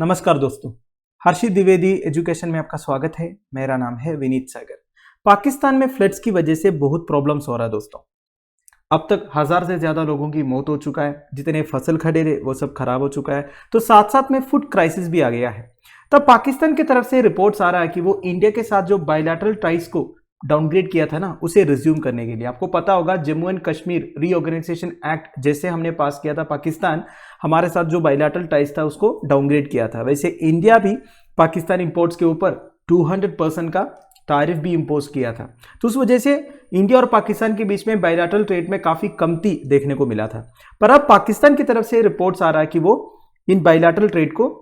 नमस्कार दोस्तों, हर्षित द्विवेदी एजुकेशन में आपका स्वागत है। मेरा नाम है विनीत सागर। पाकिस्तान में फ्लड्स की वजह से बहुत प्रॉब्लम्स हो रहा है दोस्तों। अब तक 1000 से ज्यादा लोगों की मौत हो चुका है। जितने फसल खड़े थे वो सब खराब हो चुका है। तो साथ साथ में फूड क्राइसिस भी आ गया है। तब पाकिस्तान की तरफ से रिपोर्ट्स आ रहा है कि वो इंडिया के साथ जो बायलैटरल टाइज को डाउनग्रेड किया था ना, उसे रिज्यूम करने के लिए। आपको पता होगा Jammu and Kashmir reorganisation act जैसे हमने पास किया था, पाकिस्तान हमारे साथ जो बायलैटरल टाइज था उसको डाउनग्रेड किया था। वैसे इंडिया भी पाकिस्तान इंपोर्ट्स के ऊपर 200% का तारिफ भी इम्पोज किया था। तो उस वजह से इंडिया और पाकिस्तान के बीच में बायलैटरल ट्रेड में काफी कमती देखने को मिला था। पर अब पाकिस्तान की तरफ से रिपोर्ट्स आ रहा है कि वो इन बायलैटरल ट्रेड को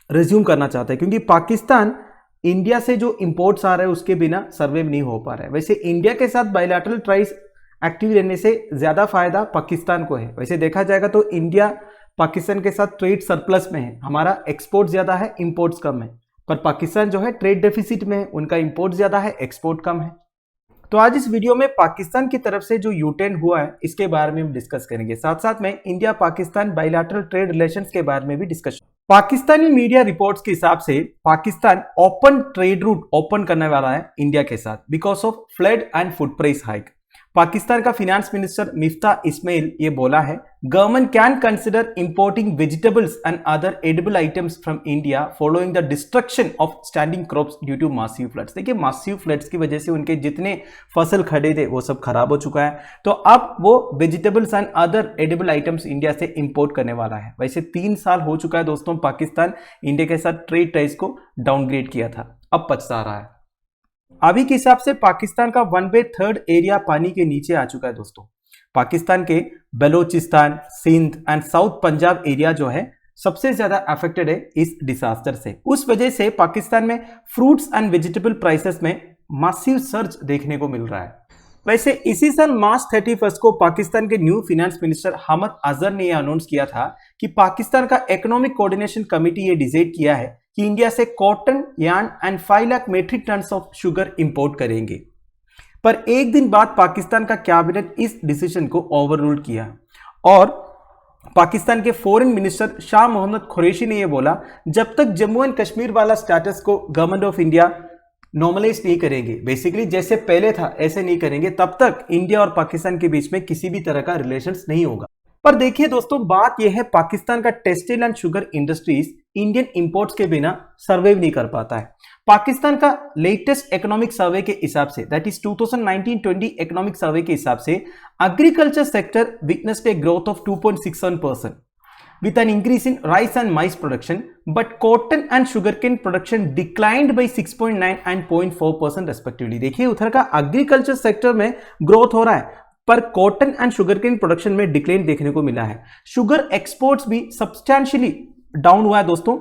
रिज्यूम करना चाहता है, क्योंकि पाकिस्तान इंडिया से जो इंपोर्ट्स आ रहे हैं उसके बिना सर्वाइव नहीं हो पा रहा है। वैसे इंडिया के साथ बायलैटरल ट्राइज एक्टिव रहने से ज्यादा फायदा पाकिस्तान को है। वैसे देखा जाएगा तो इंडिया पाकिस्तान के साथ ट्रेड सरप्लस में है। हमारा एक्सपोर्ट ज्यादा है, इंपोर्ट्स कम है। पर पाकिस्तान जो है ट्रेड डेफिसिट में है, उनका इंपोर्ट ज्यादा है, एक्सपोर्ट कम है। तो आज इस वीडियो में पाकिस्तान की तरफ से जो यूटर्न हुआ है इसके बारे में हम डिस्कस करेंगे। साथ साथ में India Pakistan bilateral trade relations के बारे में भी डिस्कशन। पाकिस्तानी मीडिया रिपोर्ट्स के हिसाब से Pakistan open trade route open करने वाला है इंडिया के साथ because of flood and food price hike. Pakistan का फिनेंस मिनिस्टर मिफ्ता इस्माइल ये बोला है, government can consider importing vegetables and other edible items from India following the destruction of standing crops due to massive floods. देखिए, massive floods की वजह से उनके जितने फसल खड़े थे वो सब खराब हो चुका है। तो अब वो vegetables and other edible items India से इंपोर्ट करने वाला है। वैसे 3 साल हो चुका है दोस्तों, पाकिस्तान इंडिया के साथ ट्रेड टाइज को डाउनग्रेड किया था, अब पछता रहा है। अभी के हिसाब से पाकिस्तान का 1/3 एरिया पानी के नीचे आ चुका है दोस्तों। पाकिस्तान के Balochistan, Sindh and south Punjab area जो है सबसे ज्यादा अफेक्टेड है इस डिजास्टर से। उस वजह से पाकिस्तान में फ्रूट्स एंड वेजिटेबल प्राइसेस में मासिव सर्ज देखने को मिल रहा है। वैसे इसी साल मार्च 31 को पाकिस्तान के new finance minister Hammad Azhar ने यह अनाउंस किया था कि पाकिस्तान का इकोनॉमिक कोऑर्डिनेशन कमेटी ये डिसाइड किया है कि इंडिया से cotton, yarn and 5 lakh metric ton of sugar import करेंगे। पर एक दिन बाद पाकिस्तान का कैबिनेट इस डिसीजन को ओवररूल किया और पाकिस्तान के फॉरेन मिनिस्टर शाह मोहम्मद कुरैशी ने यह बोला, जब तक जम्मू एंड कश्मीर वाला स्टेटस को गवर्नमेंट ऑफ इंडिया नॉर्मलाइज नहीं करेंगे, बेसिकली जैसे पहले था ऐसे नहीं करेंगे, तब तक इंडिया और पाकिस्तान के बीच में किसी भी तरह का रिलेशंस नहीं होगा। पर देखिए दोस्तों, बात यह है पाकिस्तान का textile and sugar industries Indian imports के बिना सर्वाइव नहीं कर पाता है। पाकिस्तान का लेटेस्ट इकोनॉमिक सर्वे के हिसाब से, दैट इज 2019-20 इकोनॉमिक सर्वे के हिसाब से, agriculture sector witnessed a growth of 2.61% with an increase in rice and maize production, but cotton and sugarcane production declined by 6.9 and 0.4% respectively। देखिए, उधर का एग्रीकल्चर सेक्टर में ग्रोथ हो रहा है पर कॉटन एंड शुगरकेन प्रोडक्शन में डिक्लाइन देखने को मिला है। शुगर एक्सपोर्ट्स भी सब्सटैंशियली डाउन हुआ है दोस्तों,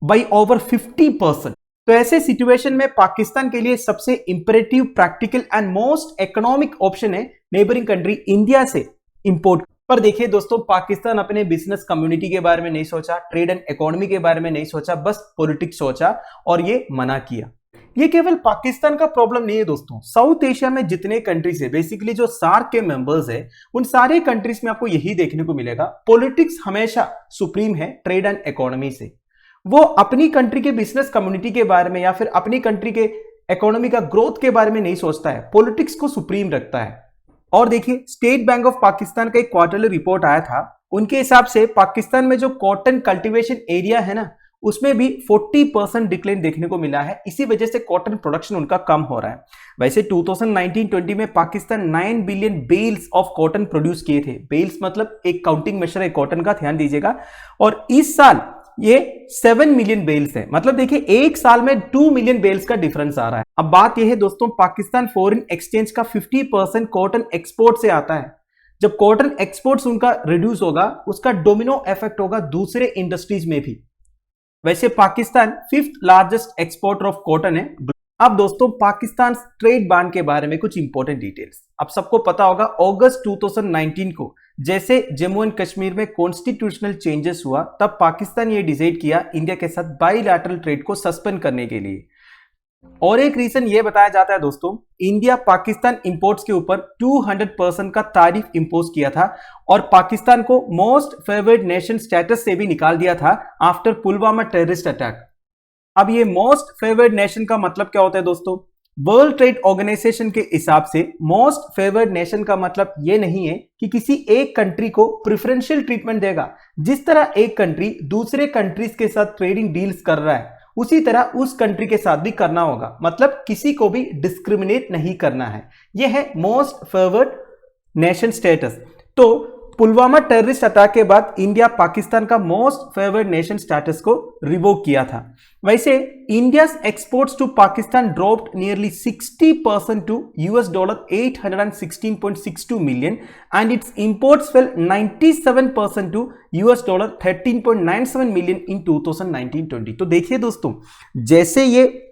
बाई ओवर 50%। तो ऐसे सिचुएशन में पाकिस्तान के लिए सबसे imperative, practical and most economic option है नेबरिंग कंट्री इंडिया से इंपोर्ट। पर देखिए दोस्तों, पाकिस्तान अपने बिजनेस कम्युनिटी के बारे में नहीं सोचा, ट्रेड एंड इकोनॉमी के बारे में नहीं सोचा, बस पॉलिटिक्स सोचा और ये मना किया। ये केवल पाकिस्तान का प्रॉब्लम नहीं है दोस्तों, साउथ एशिया में जितने कंट्रीज है, बेसिकली जो सार्क के मेंबर्स है, उन सारे कंट्रीज में आपको यही देखने को मिलेगा। पॉलिटिक्स हमेशा सुप्रीम है ट्रेड एंड इकोनॉमी से। वो अपनी कंट्री के बिजनेस कम्युनिटी के बारे में या फिर अपनी कंट्री के इकोनॉमी का ग्रोथ के बारे में नहीं सोचता है, पॉलिटिक्स को सुप्रीम रखता है। और देखिए, स्टेट बैंक ऑफ पाकिस्तान का एक क्वार्टरली रिपोर्ट आया था, उनके हिसाब से पाकिस्तान में जो कॉटन कल्टीवेशन एरिया है ना, उसमें भी 40% डिक्लाइन देखने को मिला है। इसी वजह से कॉटन प्रोडक्शन उनका कम हो रहा है। वैसे 2019-20 में Pakistan 9 billion bales of cotton produce किए थे। बेल्स मतलब एक काउंटिंग मेजर है कॉटन का, ध्यान दीजिएगा। और इस साल ये 7 मिलियन बेल्स है। मतलब देखिए, एक साल में 2 मिलियन बेल्स का डिफरेंस आ रहा है। अब बात यह है दोस्तों, पाकिस्तान फॉरेन एक्सचेंज का 50% कॉटन एक्सपोर्ट से आता है। जब कॉटन एक्सपोर्ट्स उनका रिड्यूस होगा, उसका डोमिनो इफेक्ट होगा दूसरे इंडस्ट्रीज में भी। वैसे Pakistan 5th largest exporter of cotton है। अब दोस्तों, पाकिस्तान ट्रेड बैन के बारे में कुछ इंपॉर्टेंट डिटेल्स। अब सबको पता होगा, अगस्त 2019 को जैसे जम्मू एंड कश्मीर में कॉन्स्टिट्यूशनल चेंजेस हुआ, तब पाकिस्तान ये डिसाइड किया इंडिया के साथ बायलैटरल ट्रेड को सस्पेंड करने के लिए। और एक रीजन ये बताया जाता है दोस्तों, इंडिया पाकिस्तान इंपोर्ट्स के ऊपर 200% का तारीफ इंपोज किया था और पाकिस्तान को मोस्ट फेवर्ड नेशन स्टेटस से भी निकाल दिया था आफ्टर पुलवामा टेररिस्ट अटैक। अब ये मोस्ट फेवर्ड नेशन का मतलब क्या होता है दोस्तों? वर्ल्ड ट्रेड ऑर्गेनाइजेशन के हिसाब से मोस्ट फेवर्ड नेशन का मतलब ये नहीं है कि किसी एक कंट्री को प्रेफरेंशियल ट्रीटमेंट देगा। जिस तरह एक कंट्री दूसरे कंट्रीज के साथ ट्रेडिंग डील्स कर रहा है, उसी तरह उस कंट्री के साथ भी करना होगा, मतलब किसी को भी डिस्क्रिमिनेट नहीं करना है। यह है मोस्ट फेवर्ड नेशन स्टेटस। तो पुलवामा टेररिस्ट अटैक के बाद इंडिया पाकिस्तान का मोस्ट फेवर्ड नेशन स्टेटस को रिवोक किया था। वैसे India's exports to Pakistan dropped nearly 60% to $816.62 million and its imports fell 97% to $13.97 million in 2019-20। तो देखिए दोस्तों, जैसे ये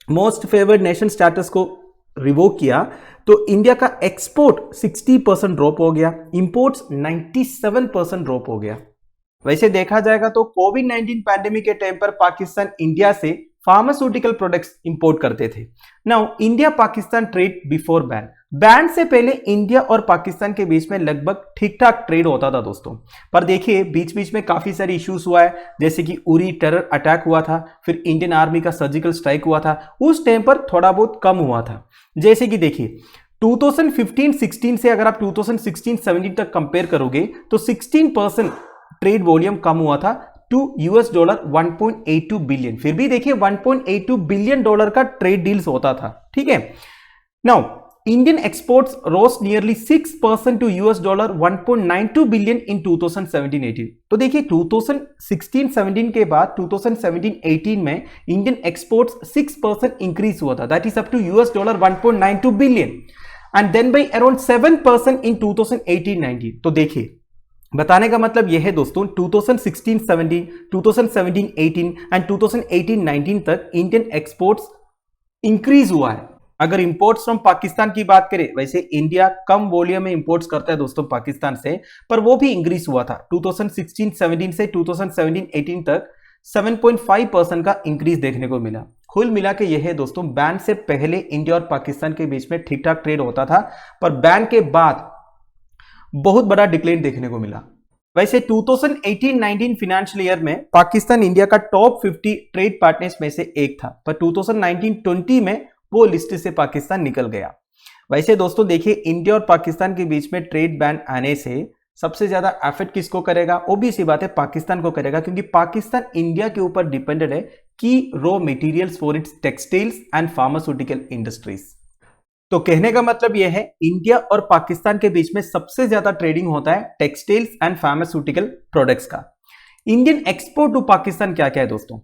मोस्ट फेवर्ड नेशन स्टेटस को रिवोक किया तो इंडिया का एक्सपोर्ट 60% ड्रॉप हो गया, इंपोर्ट्स 97% ड्रॉप हो गया। वैसे देखा जाएगा तो कोविड-19 पैंडेमिक के टाइम पर पाकिस्तान इंडिया से फार्मास्यूटिकल प्रोडक्ट्स इंपोर्ट करते थे। Now India Pakistan trade before ban, ban से पहले इंडिया और पाकिस्तान के बीच में लगभग ठीक ठाक ट्रेड होता था दोस्तों। पर देखिए बीच बीच में काफी सारे इश्यूज हुआ है, जैसे कि उरी टेरर अटैक हुआ था, फिर इंडियन आर्मी का सर्जिकल स्ट्राइक हुआ था, उस टाइम पर थोड़ा बहुत कम हुआ था। जैसे कि देखिए 2015-16 से अगर आप 2016-17 तक कंपेयर करोगे तो 16% ट्रेड वॉल्यूम कम हुआ था टू $1.82 बिलियन। फिर भी देखिए $1.82 बिलियन का ट्रेड डील्स होता था, ठीक है। Now Indian exports rose nearly 6% to $1.92 billion in 2017-18। तो देखिए 2016-17 के बाद 2017-18 में इंडियन एक्सपोर्ट्स 6% इंक्रीज हुआ था, that is up to $1.92 billion and then by around 7% in 2018-19। तो देखिए बताने का मतलब यह है दोस्तों, 2016-17, 2017-18 एंड 2018-19 तक इंडियन एक्सपोर्ट्स इंक्रीज हुआ है। अगर इंपोर्ट्स फ्रॉम पाकिस्तान की बात करें, वैसे इंडिया कम वॉल्यूम में इंपोर्ट्स करता है दोस्तों पाकिस्तान से, पर वो भी इंक्रीज हुआ था। 2016-17 से 2017-18 तक 7.5% का इंक्रीज देखने को मिला। कुल मिला के यह है दोस्तों, बैन से पहले इंडिया और पाकिस्तान के बीच में ठीक ठाक ट्रेड होता था, पर बैन के बाद बहुत बड़ा डिक्लाइन देखने को मिला। वैसे 2018-19 फाइनेंशियल ईयर में पाकिस्तान इंडिया का टॉप 50 ट्रेड पार्टनर्स में से एक था, पर 2019-20 में वो लिस्ट से पाकिस्तान निकल गया। वैसे दोस्तों देखिए, इंडिया और पाकिस्तान के बीच में ट्रेड बैन आने से सबसे ज्यादा एफेक्ट किसको करेगा? ओबीसी बात है, पाकिस्तान को करेगा, क्योंकि पाकिस्तान इंडिया के ऊपर डिपेंडेंट है की raw materials for its textiles and pharmaceutical industries. तो कहने का मतलब यह है, इंडिया और पाकिस्तान के बीच में सबसे ज्यादा ट्रेडिंग होता है टेक्सटाइल्स एंड फार्मास्यूटिकल प्रोडक्ट्स का। इंडियन एक्सपोर्ट टू पाकिस्तान क्या क्या है दोस्तों?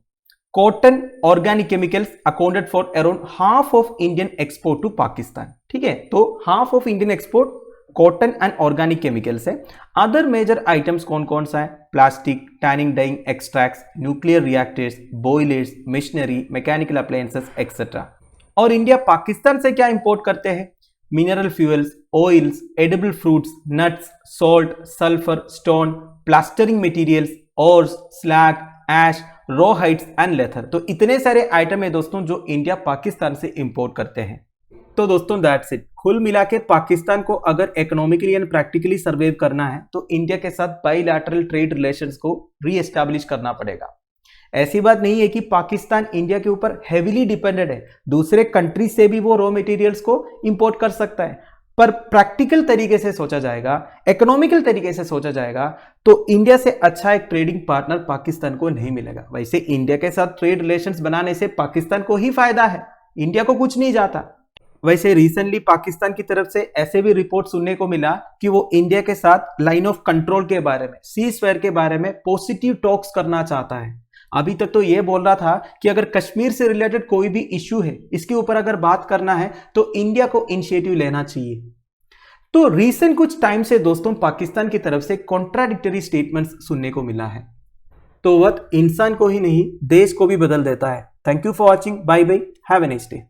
Cotton, organic chemicals accounted for around half of Indian export to Pakistan, ठीक है। तो half of Indian export cotton and organic chemicals है। अदर मेजर आइटम्स कौन कौन सा है? Plastic, tanning dyeing extracts, nuclear reactors, boilers, machinery, mechanical appliances etcetera. और India Pakistan से क्या इंपोर्ट करते हैं? Mineral fuels, oils, edible fruits, nuts, salt, sulphur, stone, plastering materials, ores, slag, ash, raw hides and leather. तो इतने सारे item है दोस्तों जो इंडिया पाकिस्तान से इंपोर्ट करते हैं। तो दोस्तों दैट्स इट। कुल मिला के पाकिस्तान को अगर इकोनॉमिकली एंड प्रैक्टिकली सर्वाइव करना है तो इंडिया के साथ बाइलैटरल ट्रेड रिलेशंस को रीएस्टैब्लिश करना पड़ेगा। ऐसी बात नहीं है कि पाकिस्तान इंडिया के ऊपर हेवीली डिपेंडेंट है, दूसरे कंट्री से भी वो रॉ मटेरियल्स को इंपोर्ट कर सकता है, पर प्रैक्टिकल तरीके से सोचा जाएगा, इकोनॉमिकल तरीके से सोचा जाएगा तो इंडिया से अच्छा एक ट्रेडिंग पार्टनर पाकिस्तान को नहीं मिलेगा। वैसे इंडिया के साथ ट्रेड रिलेशंस बनाने से पाकिस्तान को ही फायदा है, इंडिया को कुछ नहीं जाता। वैसे रिसेंटली पाकिस्तान की तरफ से ऐसे भी रिपोर्ट सुनने को मिला कि वो इंडिया के साथ लाइन ऑफ कंट्रोल के बारे में, सीज फायर के बारे में पॉजिटिव टॉक्स करना चाहता है। अभी तक तो ये बोल रहा था कि अगर कश्मीर से रिलेटेड कोई भी इश्यू है, इसके ऊपर अगर बात करना है तो इंडिया को इनिशिएटिव लेना चाहिए। तो रीसेंट कुछ टाइम से दोस्तों पाकिस्तान की तरफ से कॉन्ट्राडिक्टरी स्टेटमेंट्स सुनने को मिला है। तो वक्त इंसान को ही नहीं देश को भी बदल देता है। Thank you for watching, bye bye, have a nice day.